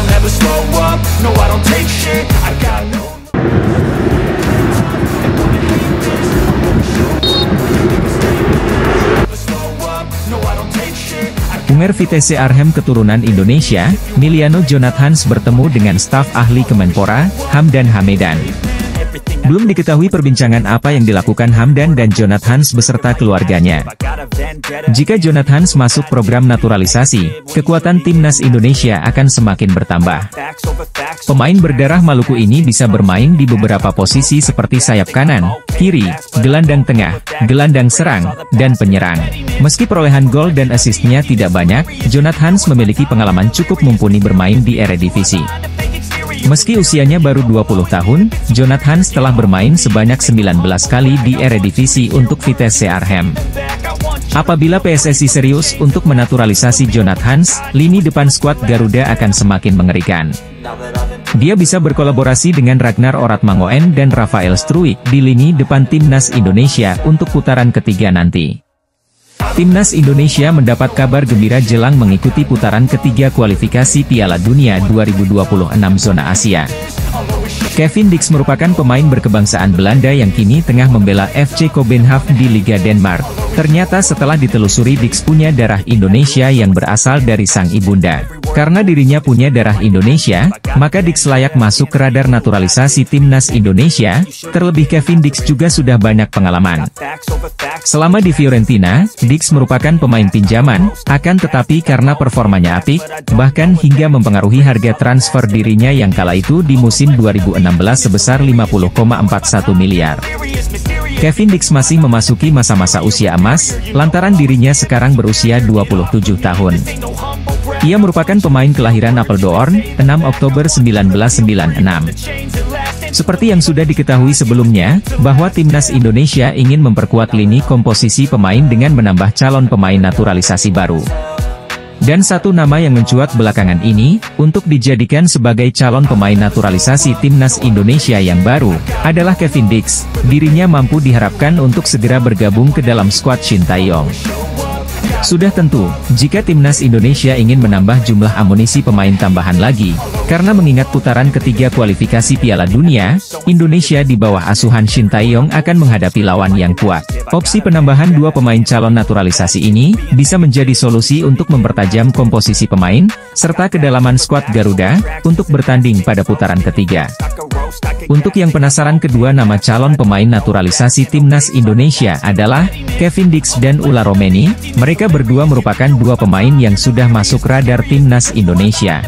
I'll never slow up, no I don't take shit, I got no. Unger Vitesse Arnhem keturunan Indonesia, Miliano Jonathans bertemu dengan staf ahli Kemenpora, Hamdan Hamedan. Belum diketahui perbincangan apa yang dilakukan Hamdan dan Jonathans beserta keluarganya. Jika Jonathans masuk program naturalisasi, kekuatan timnas Indonesia akan semakin bertambah. Pemain berdarah Maluku ini bisa bermain di beberapa posisi seperti sayap kanan, kiri, gelandang tengah, gelandang serang, dan penyerang. Meski perolehan gol dan asisnya tidak banyak, Jonathans memiliki pengalaman cukup mumpuni bermain di Eredivisie. Meski usianya baru 20 tahun, Jonathans telah bermain sebanyak 19 kali di Eredivisie untuk Vitesse Arnhem. Apabila PSSI serius untuk menaturalisasi Jonathans, lini depan skuad Garuda akan semakin mengerikan. Dia bisa berkolaborasi dengan Ragnar Oratmangoen dan Rafael Struijk di lini depan timnas Indonesia untuk putaran ketiga nanti. Timnas Indonesia mendapat kabar gembira jelang mengikuti putaran ketiga kualifikasi Piala Dunia 2026 zona Asia. Kevin Dix merupakan pemain berkebangsaan Belanda yang kini tengah membela FC Kopenhagen di Liga Denmark. Ternyata setelah ditelusuri Dix punya darah Indonesia yang berasal dari sang ibunda. Karena dirinya punya darah Indonesia, maka Dix layak masuk ke radar naturalisasi timnas Indonesia. Terlebih Kevin Dix juga sudah banyak pengalaman. Selama di Fiorentina, Dix merupakan pemain pinjaman, akan tetapi karena performanya apik, bahkan hingga mempengaruhi harga transfer dirinya yang kala itu di musim 2016 sebesar 50,41 miliar. Kevin Dix masih memasuki masa-masa usia emas, lantaran dirinya sekarang berusia 27 tahun. Ia merupakan pemain kelahiran Apeldoorn, 6 Oktober 1996. Seperti yang sudah diketahui sebelumnya, bahwa timnas Indonesia ingin memperkuat lini komposisi pemain dengan menambah calon pemain naturalisasi baru. Dan satu nama yang mencuat belakangan ini, untuk dijadikan sebagai calon pemain naturalisasi timnas Indonesia yang baru, adalah Kevin Dix. Dirinya mampu diharapkan untuk segera bergabung ke dalam skuad Shin Tae-yong. Sudah tentu, jika timnas Indonesia ingin menambah jumlah amunisi pemain tambahan lagi, karena mengingat putaran ketiga kualifikasi Piala Dunia, Indonesia di bawah asuhan Shin Tae-yong akan menghadapi lawan yang kuat. Opsi penambahan dua pemain calon naturalisasi ini, bisa menjadi solusi untuk mempertajam komposisi pemain, serta kedalaman skuad Garuda, untuk bertanding pada putaran ketiga. Untuk yang penasaran kedua nama calon pemain naturalisasi timnas Indonesia adalah Kevin Dix dan Ulla Romeni. Mereka berdua merupakan dua pemain yang sudah masuk radar timnas Indonesia.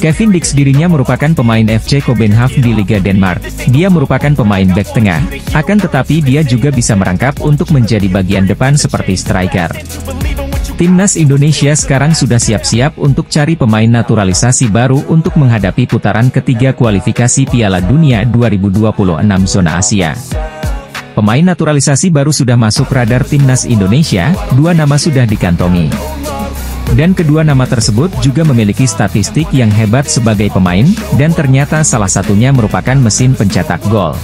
Kevin Dix dirinya merupakan pemain FC Kopenhagen di Liga Denmark. Dia merupakan pemain bek tengah, akan tetapi dia juga bisa merangkap untuk menjadi bagian depan seperti striker. Timnas Indonesia sekarang sudah siap-siap untuk cari pemain naturalisasi baru untuk menghadapi putaran ketiga kualifikasi Piala Dunia 2026 zona Asia. Pemain naturalisasi baru sudah masuk radar timnas Indonesia, dua nama sudah dikantongi. Dan kedua nama tersebut juga memiliki statistik yang hebat sebagai pemain, dan ternyata salah satunya merupakan mesin pencetak gol.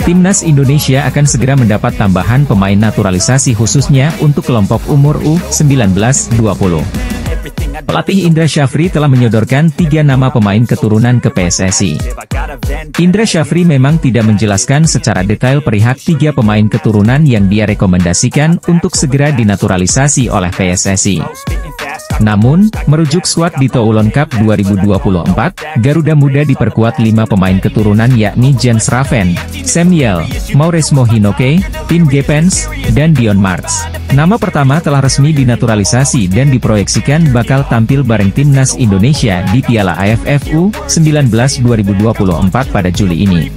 Timnas Indonesia akan segera mendapat tambahan pemain naturalisasi khususnya untuk kelompok umur U19-20. Pelatih Indra Syafri telah menyodorkan 3 nama pemain keturunan ke PSSI. Indra Syafri memang tidak menjelaskan secara detail perihal 3 pemain keturunan yang dia rekomendasikan untuk segera dinaturalisasi oleh PSSI. Namun, merujuk skuad di Toulon Cup 2024, Garuda Muda diperkuat 5 pemain keturunan yakni Jens Raven, Samuel, Mauresmo Hinoke, Tim Gepens, dan Dion Marks. Nama pertama telah resmi dinaturalisasi dan diproyeksikan bakal tampil bareng timnas Indonesia di Piala AFF U19 2024 pada Juli ini.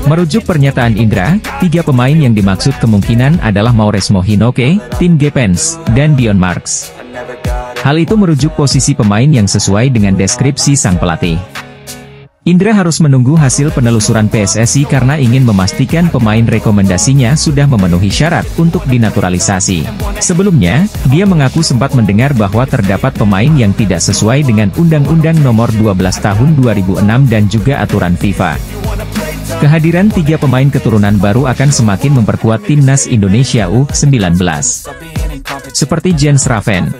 Merujuk pernyataan Indra, 3 pemain yang dimaksud kemungkinan adalah Mauresmo Hinoke, Tim Gepens, dan Dion Marks. Hal itu merujuk posisi pemain yang sesuai dengan deskripsi sang pelatih. Indra harus menunggu hasil penelusuran PSSI karena ingin memastikan pemain rekomendasinya sudah memenuhi syarat untuk dinaturalisasi. Sebelumnya, dia mengaku sempat mendengar bahwa terdapat pemain yang tidak sesuai dengan Undang-Undang Nomor 12 Tahun 2006 dan juga aturan FIFA. Kehadiran 3 pemain keturunan baru akan semakin memperkuat timnas Indonesia U19. Seperti Jens Raven,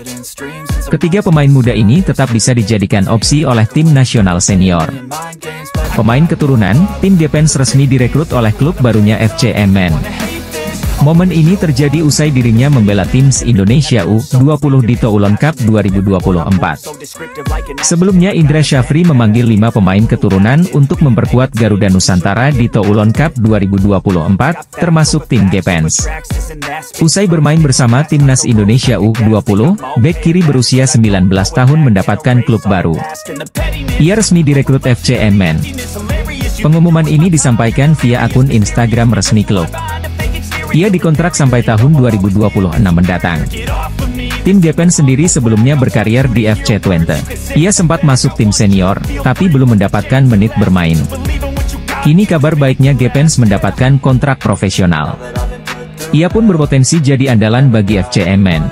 Ketiga pemain muda ini tetap bisa dijadikan opsi oleh tim nasional senior. Pemain keturunan, tim Gepens resmi direkrut oleh klub barunya FC Emmen. Momen ini terjadi usai dirinya membela Timnas Indonesia U20 di Toulon Cup 2024. Sebelumnya Indra Syafri memanggil 5 pemain keturunan untuk memperkuat Garuda Nusantara di Toulon Cup 2024, termasuk tim Gepens. Usai bermain bersama Timnas Indonesia U20, bek kiri berusia 19 tahun mendapatkan klub baru. Ia resmi direkrut FC Emmen. Pengumuman ini disampaikan via akun Instagram resmi klub. Ia dikontrak sampai tahun 2026 mendatang. Tim Gepens sendiri sebelumnya berkarier di FC Twente. Ia sempat masuk tim senior, tapi belum mendapatkan menit bermain. Kini kabar baiknya Gepens mendapatkan kontrak profesional. Ia pun berpotensi jadi andalan bagi FC Emmen.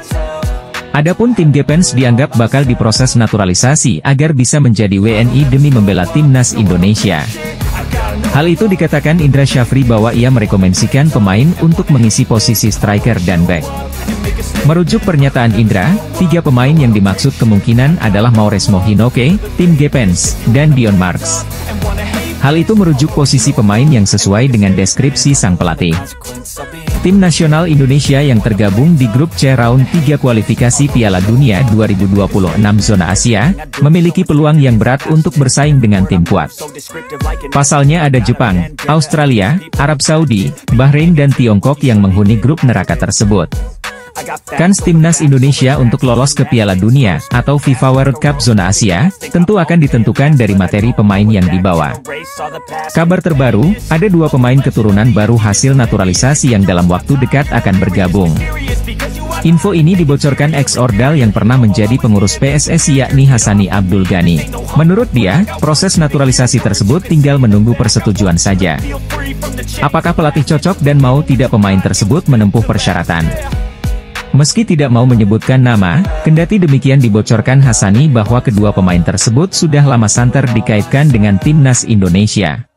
Adapun tim Gepens dianggap bakal diproses naturalisasi agar bisa menjadi WNI demi membela Timnas Indonesia. Hal itu dikatakan Indra Syafri bahwa ia merekomendasikan pemain untuk mengisi posisi striker dan back. Merujuk pernyataan Indra, 3 pemain yang dimaksud kemungkinan adalah Mauresmo Hinoke, tim Gepens, dan Dion Marks. Hal itu merujuk posisi pemain yang sesuai dengan deskripsi sang pelatih. Tim nasional Indonesia yang tergabung di grup C round 3 kualifikasi Piala Dunia 2026 zona Asia, memiliki peluang yang berat untuk bersaing dengan tim kuat. Pasalnya ada Jepang, Australia, Arab Saudi, Bahrain dan Tiongkok yang menghuni grup neraka tersebut. Kans Timnas Indonesia untuk lolos ke Piala Dunia, atau FIFA World Cup zona Asia, tentu akan ditentukan dari materi pemain yang dibawa. Kabar terbaru, ada 2 pemain keturunan baru hasil naturalisasi yang dalam waktu dekat akan bergabung. Info ini dibocorkan ex-Ordal yang pernah menjadi pengurus PSSI yakni Hassani Abdul Ghani. Menurut dia, proses naturalisasi tersebut tinggal menunggu persetujuan saja. Apakah pelatih cocok dan mau tidak pemain tersebut menempuh persyaratan? Meski tidak mau menyebutkan nama, kendati demikian dibocorkan Hassani bahwa kedua pemain tersebut sudah lama santer dikaitkan dengan Timnas Indonesia.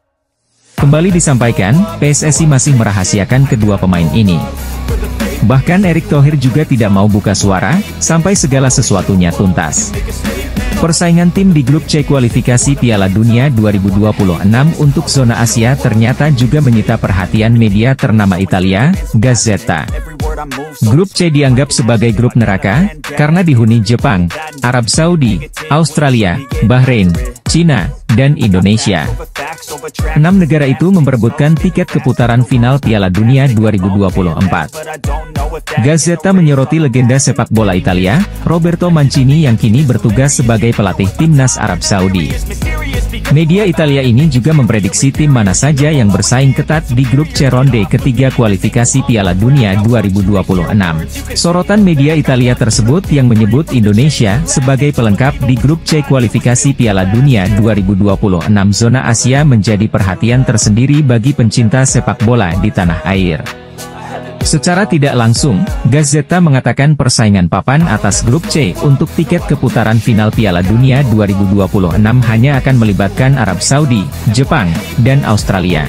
Kembali disampaikan, PSSI masih merahasiakan kedua pemain ini. Bahkan Erick Thohir juga tidak mau buka suara, sampai segala sesuatunya tuntas. Persaingan tim di grup C kualifikasi Piala Dunia 2026 untuk zona Asia ternyata juga menyita perhatian media ternama Italia, Gazzetta. Grup C dianggap sebagai grup neraka, karena dihuni Jepang, Arab Saudi, Australia, Bahrain, Cina, dan Indonesia. 6 negara itu memperebutkan tiket keputaran final Piala Dunia 2024. Gazzetta menyoroti legenda sepak bola Italia, Roberto Mancini yang kini bertugas sebagai pelatih timnas Arab Saudi. Media Italia ini juga memprediksi tim mana saja yang bersaing ketat di grup C ronde ketiga kualifikasi Piala Dunia 2026. Sorotan media Italia tersebut yang menyebut Indonesia sebagai pelengkap di grup C kualifikasi Piala Dunia 2026 zona Asia menjadi perhatian tersendiri bagi pencinta sepak bola di tanah air. Secara tidak langsung, Gazzetta mengatakan persaingan papan atas grup C untuk tiket keputaran final Piala Dunia 2026 hanya akan melibatkan Arab Saudi, Jepang, dan Australia.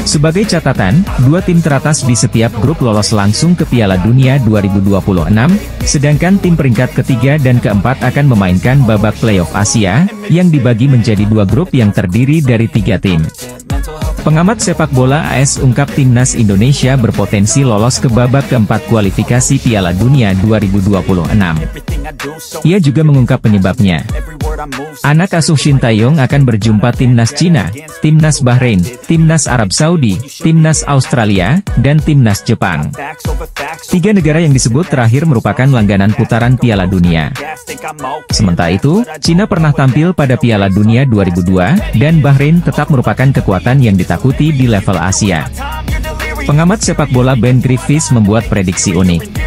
Sebagai catatan, 2 tim teratas di setiap grup lolos langsung ke Piala Dunia 2026, sedangkan tim peringkat ketiga dan keempat akan memainkan babak playoff Asia, yang dibagi menjadi 2 grup yang terdiri dari 3 tim. Pengamat sepak bola AS ungkap Timnas Indonesia berpotensi lolos ke babak keempat kualifikasi Piala Dunia 2026. Ia juga mengungkap penyebabnya. Anak asuh Shin Tae-yong akan berjumpa Timnas Cina, Timnas Bahrain, Timnas Arab Saudi, Timnas Australia, dan Timnas Jepang. 3 negara yang disebut terakhir merupakan langganan putaran Piala Dunia. Sementara itu, Cina pernah tampil pada Piala Dunia 2002, dan Bahrain tetap merupakan kekuatan yang ditakuti di level Asia. Pengamat sepak bola Ben Griffiths membuat prediksi unik.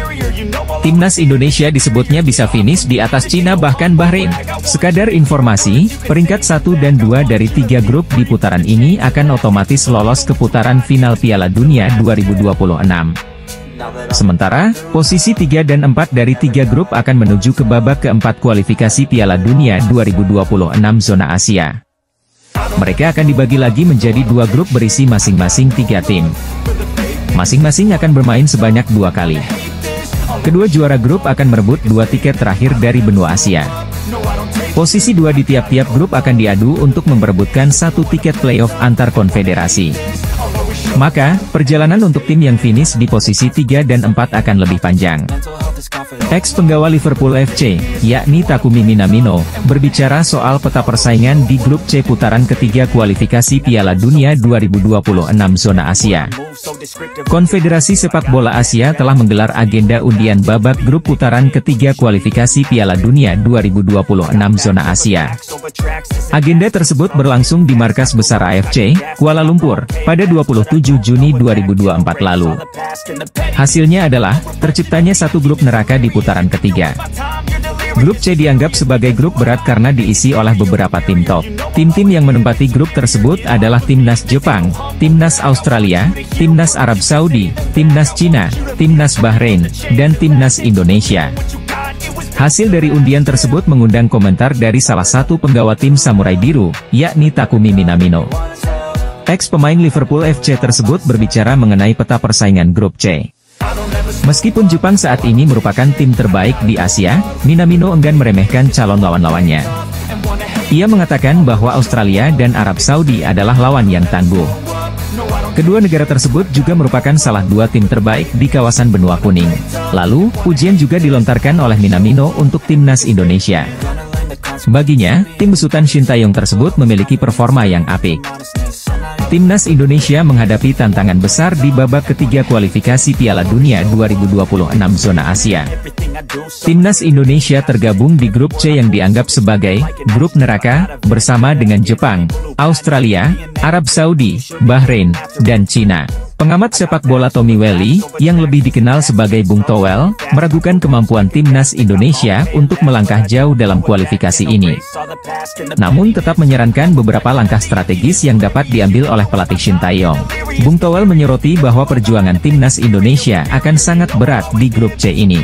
Timnas Indonesia disebutnya bisa finish di atas Cina bahkan Bahrain. Sekadar informasi, peringkat 1 dan 2 dari 3 grup di putaran ini akan otomatis lolos ke putaran final Piala Dunia 2026. Sementara, posisi 3 dan 4 dari 3 grup akan menuju ke babak keempat kualifikasi Piala Dunia 2026 zona Asia. Mereka akan dibagi lagi menjadi 2 grup berisi masing-masing 3 tim. Masing-masing akan bermain sebanyak 2 kali. Kedua juara grup akan merebut 2 tiket terakhir dari benua Asia. Posisi 2 di tiap-tiap grup akan diadu untuk memperebutkan 1 tiket playoff antar konfederasi. Maka, perjalanan untuk tim yang finish di posisi 3 dan 4 akan lebih panjang. Ex-penggawa Liverpool FC, yakni Takumi Minamino, berbicara soal peta persaingan di grup C putaran ketiga kualifikasi Piala Dunia 2026 zona Asia. Konfederasi Sepak Bola Asia telah menggelar agenda undian babak grup putaran ketiga kualifikasi Piala Dunia 2026 zona Asia. Agenda tersebut berlangsung di markas besar AFC, Kuala Lumpur, pada 27 Juni 2024 lalu. Hasilnya adalah, terciptanya satu grup neraka di putaran ketiga. Grup C dianggap sebagai grup berat karena diisi oleh beberapa tim top. Tim-tim yang menempati grup tersebut adalah Timnas Jepang, Timnas Australia, Timnas Arab Saudi, Timnas Cina, Timnas Bahrain, dan Timnas Indonesia. Hasil dari undian tersebut mengundang komentar dari salah satu penggawa tim Samurai Biru, yakni Takumi Minamino. Ex-pemain Liverpool FC tersebut berbicara mengenai peta persaingan grup C. Meskipun Jepang saat ini merupakan tim terbaik di Asia, Minamino enggan meremehkan calon lawan-lawannya. Ia mengatakan bahwa Australia dan Arab Saudi adalah lawan yang tangguh. Kedua negara tersebut juga merupakan salah 2 tim terbaik di kawasan benua kuning. Lalu, pujian juga dilontarkan oleh Minamino untuk timnas Indonesia. Baginya, tim besutan Shin Tae-yong tersebut memiliki performa yang apik. Timnas Indonesia menghadapi tantangan besar di babak ketiga kualifikasi Piala Dunia 2026 zona Asia. Timnas Indonesia tergabung di grup C yang dianggap sebagai grup neraka, bersama dengan Jepang, Australia, Arab Saudi, Bahrain, dan Cina. Pengamat sepak bola Tommy Welly, yang lebih dikenal sebagai Bung Towel, meragukan kemampuan timnas Indonesia untuk melangkah jauh dalam kualifikasi ini. Namun tetap menyarankan beberapa langkah strategis yang dapat diambil oleh pelatih Shin Tae-yong. Bung Towel menyoroti bahwa perjuangan timnas Indonesia akan sangat berat di grup C ini.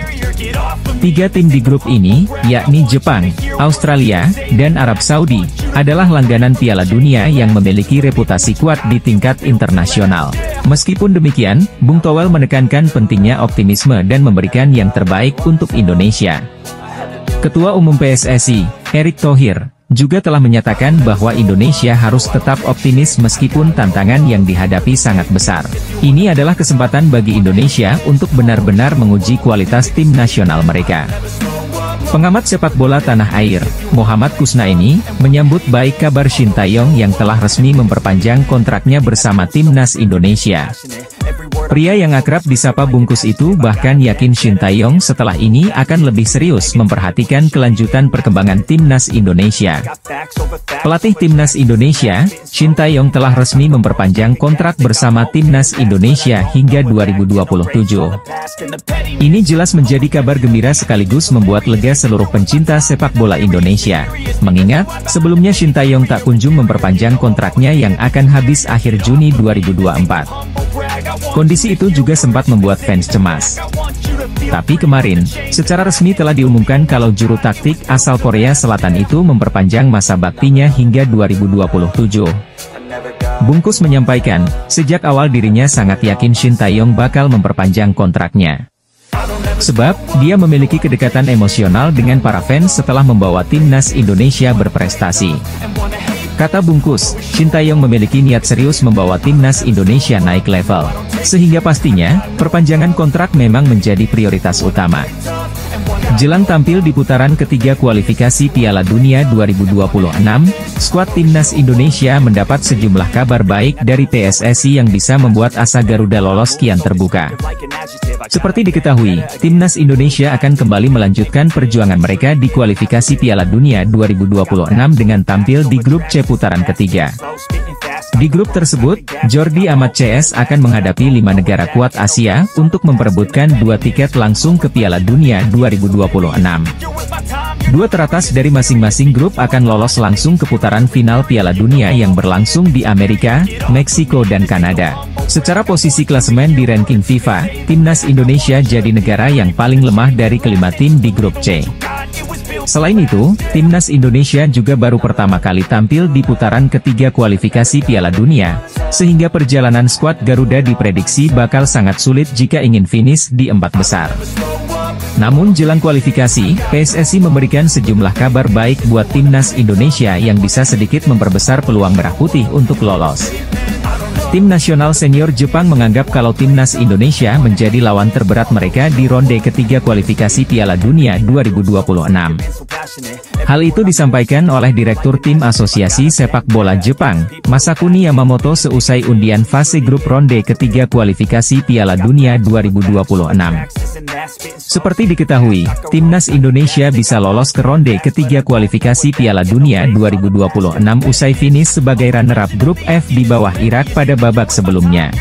3 tim di grup ini, yakni Jepang, Australia, dan Arab Saudi, adalah langganan Piala Dunia yang memiliki reputasi kuat di tingkat internasional. Meskipun demikian, Bung Towel menekankan pentingnya optimisme dan memberikan yang terbaik untuk Indonesia. Ketua Umum PSSI, Erick Thohir, juga telah menyatakan bahwa Indonesia harus tetap optimis meskipun tantangan yang dihadapi sangat besar. Ini adalah kesempatan bagi Indonesia untuk benar-benar menguji kualitas tim nasional mereka. Pengamat sepak bola tanah air, Muhammad Kusnaini, menyambut baik kabar Shin Tae-yong yang telah resmi memperpanjang kontraknya bersama timnas Indonesia. Pria yang akrab disapa Bungkus itu bahkan yakin Shin Tae-yong setelah ini akan lebih serius memperhatikan kelanjutan perkembangan timnas Indonesia. Pelatih timnas Indonesia, Shin Tae-yong telah resmi memperpanjang kontrak bersama timnas Indonesia hingga 2027. Ini jelas menjadi kabar gembira sekaligus membuat lega seluruh pencinta sepak bola Indonesia. Mengingat, sebelumnya Shin Tae-yong tak kunjung memperpanjang kontraknya yang akan habis akhir Juni 2024. Kondisi itu juga sempat membuat fans cemas. Tapi kemarin, secara resmi telah diumumkan kalau juru taktik asal Korea Selatan itu memperpanjang masa baktinya hingga 2027. Bungkus menyampaikan, sejak awal dirinya sangat yakin Shin Tae-yong bakal memperpanjang kontraknya. Sebab, dia memiliki kedekatan emosional dengan para fans setelah membawa timnas Indonesia berprestasi. Kata Bungkus, Shin Tae-yong memiliki niat serius membawa timnas Indonesia naik level. Sehingga pastinya, perpanjangan kontrak memang menjadi prioritas utama. Jelang tampil di putaran ketiga kualifikasi Piala Dunia 2026, skuad timnas Indonesia mendapat sejumlah kabar baik dari PSSI yang bisa membuat asa Garuda lolos kian terbuka. Seperti diketahui, timnas Indonesia akan kembali melanjutkan perjuangan mereka di kualifikasi Piala Dunia 2026 dengan tampil di grup C putaran ketiga. Di grup tersebut, Jordi Amat CS akan menghadapi 5 negara kuat Asia untuk memperebutkan 2 tiket langsung ke Piala Dunia 2026. 2 teratas dari masing-masing grup akan lolos langsung ke putaran final Piala Dunia yang berlangsung di Amerika, Meksiko dan Kanada. Secara posisi klasemen di ranking FIFA, timnas Indonesia jadi negara yang paling lemah dari kelima tim di grup C. Selain itu, timnas Indonesia juga baru pertama kali tampil di putaran ketiga kualifikasi Piala Dunia, sehingga perjalanan skuad Garuda diprediksi bakal sangat sulit jika ingin finish di 4 besar. Namun jelang kualifikasi, PSSI memberikan sejumlah kabar baik buat timnas Indonesia yang bisa sedikit memperbesar peluang Merah Putih untuk lolos. Tim nasional senior Jepang menganggap kalau timnas Indonesia menjadi lawan terberat mereka di ronde ketiga kualifikasi Piala Dunia 2026. Hal itu disampaikan oleh Direktur Tim Asosiasi Sepak Bola Jepang, Masakuni Yamamoto seusai undian fase grup ronde ketiga kualifikasi Piala Dunia 2026. Seperti diketahui, timnas Indonesia bisa lolos ke ronde ketiga kualifikasi Piala Dunia 2026 usai finish sebagai runner-up grup F di bawah Irak pada babak sebelumnya.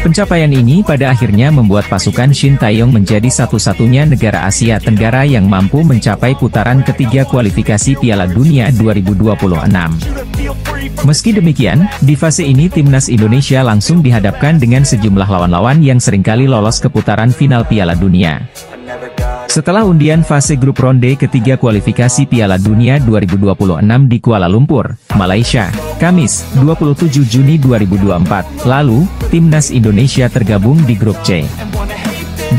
Pencapaian ini pada akhirnya membuat pasukan Shin Tae-yong menjadi satu-satunya negara Asia Tenggara yang mampu mencapai putaran ketiga kualifikasi Piala Dunia 2026. Meski demikian, di fase ini timnas Indonesia langsung dihadapkan dengan sejumlah lawan-lawan yang seringkali lolos ke putaran final Piala Dunia. Setelah undian fase grup ronde ketiga kualifikasi Piala Dunia 2026 di Kuala Lumpur, Malaysia, Kamis, 27 Juni 2024, lalu, timnas Indonesia tergabung di grup C.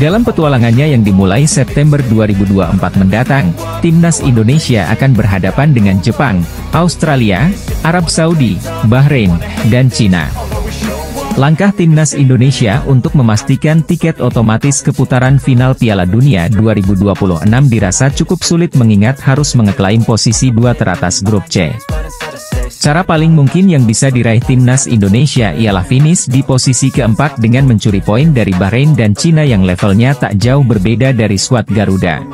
Dalam petualangannya yang dimulai September 2024 mendatang, timnas Indonesia akan berhadapan dengan Jepang, Australia, Arab Saudi, Bahrain, dan Cina. Langkah timnas Indonesia untuk memastikan tiket otomatis ke putaran final Piala Dunia 2026 dirasa cukup sulit mengingat harus mengeklaim posisi 2 teratas grup C. Cara paling mungkin yang bisa diraih timnas Indonesia ialah finish di posisi keempat dengan mencuri poin dari Bahrain dan Cina yang levelnya tak jauh berbeda dari skuad Garuda.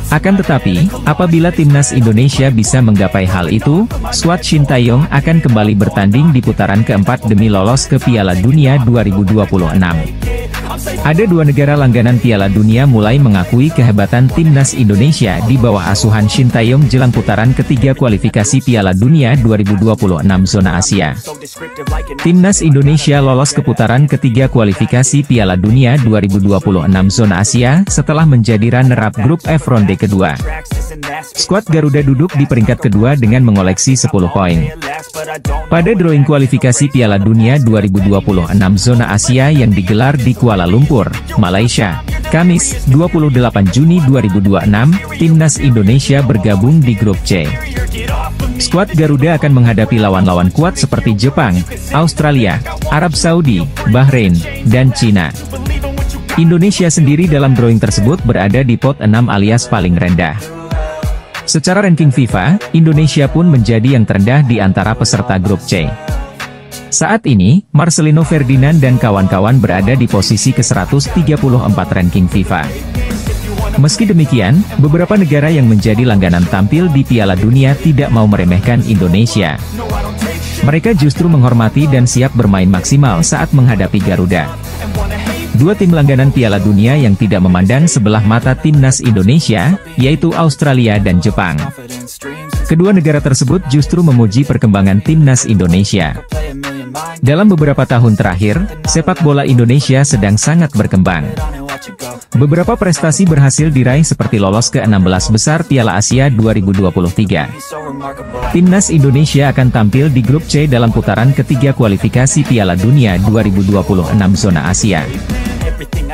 Akan tetapi, apabila timnas Indonesia bisa menggapai hal itu, skuad Shin Tae-yong akan kembali bertanding di putaran keempat demi lolos ke Piala Dunia 2026. Ada dua negara langganan Piala Dunia mulai mengakui kehebatan timnas Indonesia di bawah asuhan Shin Tae-yong jelang putaran ketiga kualifikasi Piala Dunia 2026 zona Asia. Timnas Indonesia lolos ke putaran ketiga kualifikasi Piala Dunia 2026 zona Asia setelah menjadi runner-up grup F ronde kedua. Skuad Garuda duduk di peringkat kedua dengan mengoleksi 10 poin. Pada drawing kualifikasi Piala Dunia 2026 zona Asia yang digelar di Kuala Lumpur, Malaysia, Kamis, 28 Juni 2026, timnas Indonesia bergabung di grup C. Skuad Garuda akan menghadapi lawan-lawan kuat seperti Jepang, Australia, Arab Saudi, Bahrain, dan Cina. Indonesia sendiri dalam drawing tersebut berada di pot 6 alias paling rendah. Secara ranking FIFA, Indonesia pun menjadi yang terendah di antara peserta grup C. Saat ini, Marcelino Ferdinand dan kawan-kawan berada di posisi ke-134 ranking FIFA. Meski demikian, beberapa negara yang menjadi langganan tampil di Piala Dunia tidak mau meremehkan Indonesia. Mereka justru menghormati dan siap bermain maksimal saat menghadapi Garuda. Dua tim langganan Piala Dunia yang tidak memandang sebelah mata timnas Indonesia, yaitu Australia dan Jepang. Kedua negara tersebut justru memuji perkembangan timnas Indonesia. Dalam beberapa tahun terakhir, sepak bola Indonesia sedang sangat berkembang. Beberapa prestasi berhasil diraih seperti lolos ke 16 besar Piala Asia 2023. Timnas Indonesia akan tampil di grup C dalam putaran ketiga kualifikasi Piala Dunia 2026 zona Asia.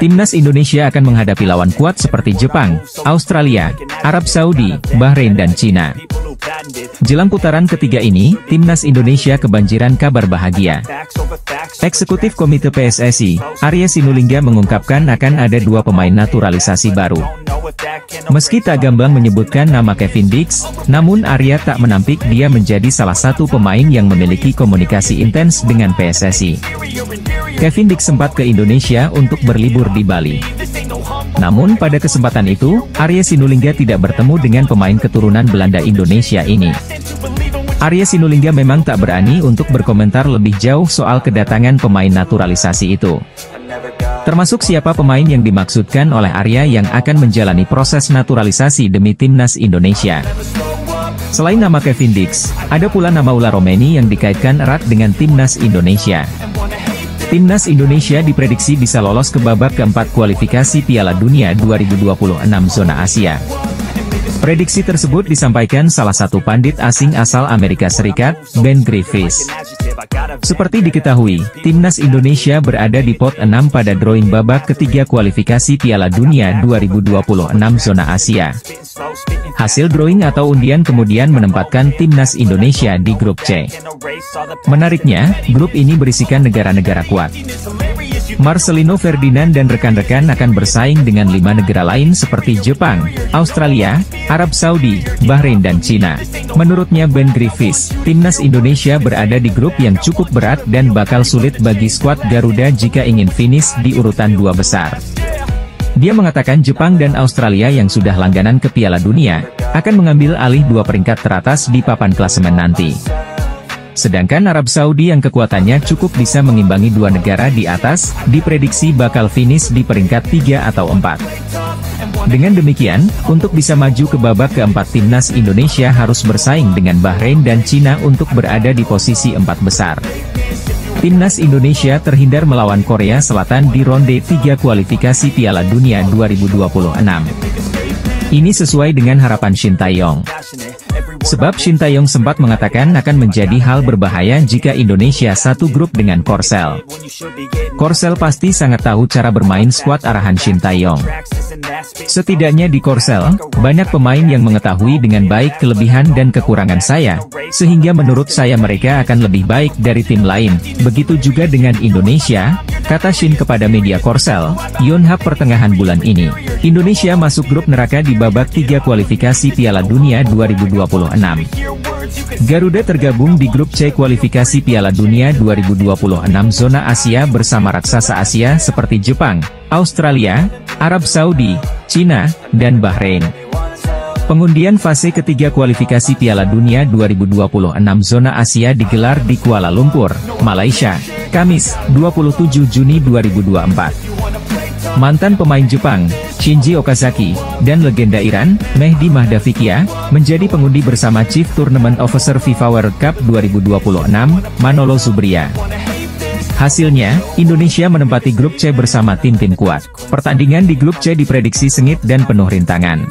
Timnas Indonesia akan menghadapi lawan kuat seperti Jepang, Australia, Arab Saudi, Bahrain dan Cina. Jelang putaran ketiga ini, timnas Indonesia kebanjiran kabar bahagia. Eksekutif Komite PSSI, Arya Sinulinga mengungkapkan akan ada dua pemain naturalisasi baru. Meski tak gamblang menyebutkan nama Kevin Dix, namun Arya tak menampik dia menjadi salah satu pemain yang memiliki komunikasi intens dengan PSSI. Kevin Dix sempat ke Indonesia untuk berlibur di Bali. Namun pada kesempatan itu, Arya Sinulinga tidak bertemu dengan pemain keturunan Belanda Indonesia ini. Arya Sinulinga memang tak berani untuk berkomentar lebih jauh soal kedatangan pemain naturalisasi itu. Termasuk siapa pemain yang dimaksudkan oleh Arya yang akan menjalani proses naturalisasi demi timnas Indonesia. Selain nama Kevin Dix, ada pula nama Ula Romeni yang dikaitkan erat dengan timnas Indonesia. Timnas Indonesia diprediksi bisa lolos ke babak keempat kualifikasi Piala Dunia 2026 zona Asia. Prediksi tersebut disampaikan salah satu pandit asing asal Amerika Serikat, Ben Griffiths. Seperti diketahui, timnas Indonesia berada di pot 6 pada drawing babak ketiga kualifikasi Piala Dunia 2026 zona Asia. Hasil drawing atau undian kemudian menempatkan timnas Indonesia di grup C. Menariknya, grup ini berisikan negara-negara kuat. Marcelino Ferdinand dan rekan-rekan akan bersaing dengan 5 negara lain seperti Jepang, Australia, Arab Saudi, Bahrain dan Cina. Menurutnya Ben Griffiths, timnas Indonesia berada di grup yang cukup berat dan bakal sulit bagi skuad Garuda jika ingin finish di urutan 2 besar. Dia mengatakan Jepang dan Australia yang sudah langganan ke Piala Dunia, akan mengambil alih 2 peringkat teratas di papan klasemen nanti. Sedangkan Arab Saudi yang kekuatannya cukup bisa mengimbangi 2 negara di atas, diprediksi bakal finish di peringkat 3 atau 4. Dengan demikian, untuk bisa maju ke babak keempat timnas Indonesia harus bersaing dengan Bahrain dan Cina untuk berada di posisi 4 besar. Timnas Indonesia terhindar melawan Korea Selatan di ronde 3 kualifikasi Piala Dunia 2026. Ini sesuai dengan harapan Shin Tae-yong. Sebab Shin Tae-yong sempat mengatakan akan menjadi hal berbahaya jika Indonesia satu grup dengan Korsel. Korsel pasti sangat tahu cara bermain skuad arahan Shin Tae-yong. Setidaknya di Korsel, banyak pemain yang mengetahui dengan baik kelebihan dan kekurangan saya, sehingga menurut saya mereka akan lebih baik dari tim lain. Begitu juga dengan Indonesia, kata Shin kepada media Korsel, Yonhap pertengahan bulan ini. Indonesia masuk grup neraka di babak 3 kualifikasi Piala Dunia 2026. Garuda tergabung di grup C kualifikasi Piala Dunia 2026 zona Asia bersama raksasa Asia seperti Jepang, Australia, Arab Saudi, Cina, dan Bahrain. Pengundian fase ketiga kualifikasi Piala Dunia 2026 zona Asia digelar di Kuala Lumpur, Malaysia, Kamis, 27 Juni 2024. Mantan pemain Jepang, Shinji Okazaki, dan legenda Iran, Mehdi Mahdavikia, menjadi pengundi bersama Chief Tournament Officer FIFA World Cup 2026, Manolo Zubria. Hasilnya, Indonesia menempati grup C bersama tim-tim kuat. Pertandingan di grup C diprediksi sengit dan penuh rintangan.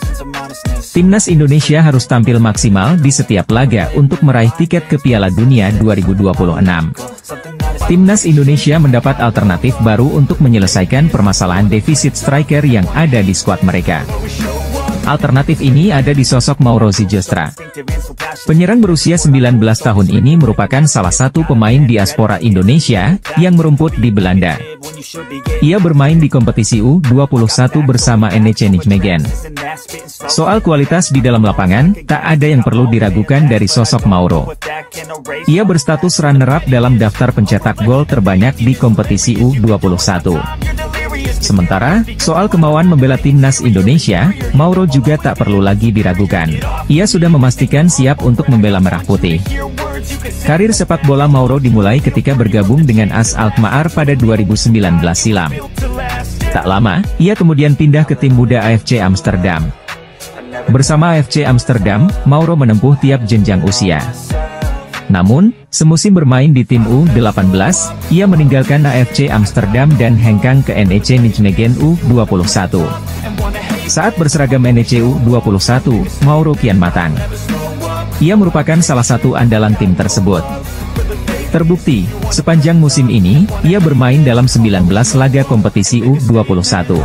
Timnas Indonesia harus tampil maksimal di setiap laga untuk meraih tiket ke Piala Dunia 2026. Timnas Indonesia mendapat alternatif baru untuk menyelesaikan permasalahan defisit striker yang ada di skuad mereka. Alternatif ini ada di sosok Mauro Zylstra. Penyerang berusia 19 tahun ini merupakan salah satu pemain diaspora Indonesia yang merumput di Belanda. Ia bermain di kompetisi U21 bersama NEC Nijmegen. Soal kualitas di dalam lapangan, tak ada yang perlu diragukan dari sosok Mauro. Ia berstatus runner-up dalam daftar pencetak gol terbanyak di kompetisi U21. Sementara, soal kemauan membela timnas Indonesia, Mauro juga tak perlu lagi diragukan. Ia sudah memastikan siap untuk membela Merah Putih. Karir sepak bola Mauro dimulai ketika bergabung dengan AS Alkmaar pada 2019 silam. Tak lama, ia kemudian pindah ke tim muda AFC Amsterdam. Bersama AFC Amsterdam, Mauro menempuh tiap jenjang usia. Namun, semusim bermain di tim U18, ia meninggalkan AFC Amsterdam dan hengkang ke NEC Nijmegen U21. Saat berseragam NEC U21, Mauro kian matang. Ia merupakan salah satu andalan tim tersebut. Terbukti, sepanjang musim ini, ia bermain dalam 19 laga kompetisi U21.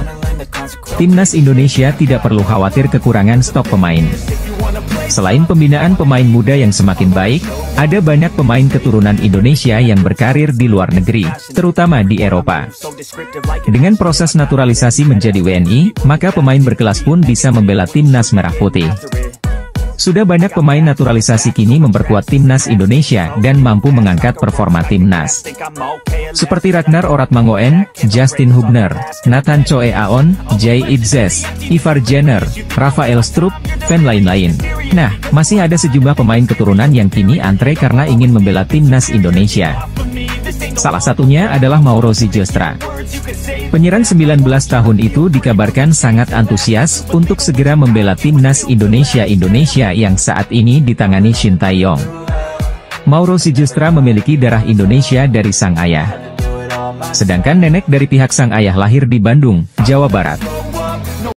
Timnas Indonesia tidak perlu khawatir kekurangan stok pemain. Selain pembinaan pemain muda yang semakin baik, ada banyak pemain keturunan Indonesia yang berkarir di luar negeri, terutama di Eropa. Dengan proses naturalisasi menjadi WNI, maka pemain berkelas pun bisa membela timnas Merah Putih. Sudah banyak pemain naturalisasi kini memperkuat timnas Indonesia dan mampu mengangkat performa timnas. Seperti Ragnar Oratmangoen, Justin Hubner, Nathan Choe Aon, Jay Idzes, Ivar Jenner, Rafael Strupp, dan lain-lain. Nah, masih ada sejumlah pemain keturunan yang kini antre karena ingin membela timnas Indonesia. Salah satunya adalah Mauro Zylstra. Penyerang 19 tahun itu dikabarkan sangat antusias untuk segera membela timnas Indonesia yang saat ini ditangani Shin Tae-yong. Mauro Zylstra memiliki darah Indonesia dari sang ayah. Sedangkan nenek dari pihak sang ayah lahir di Bandung, Jawa Barat.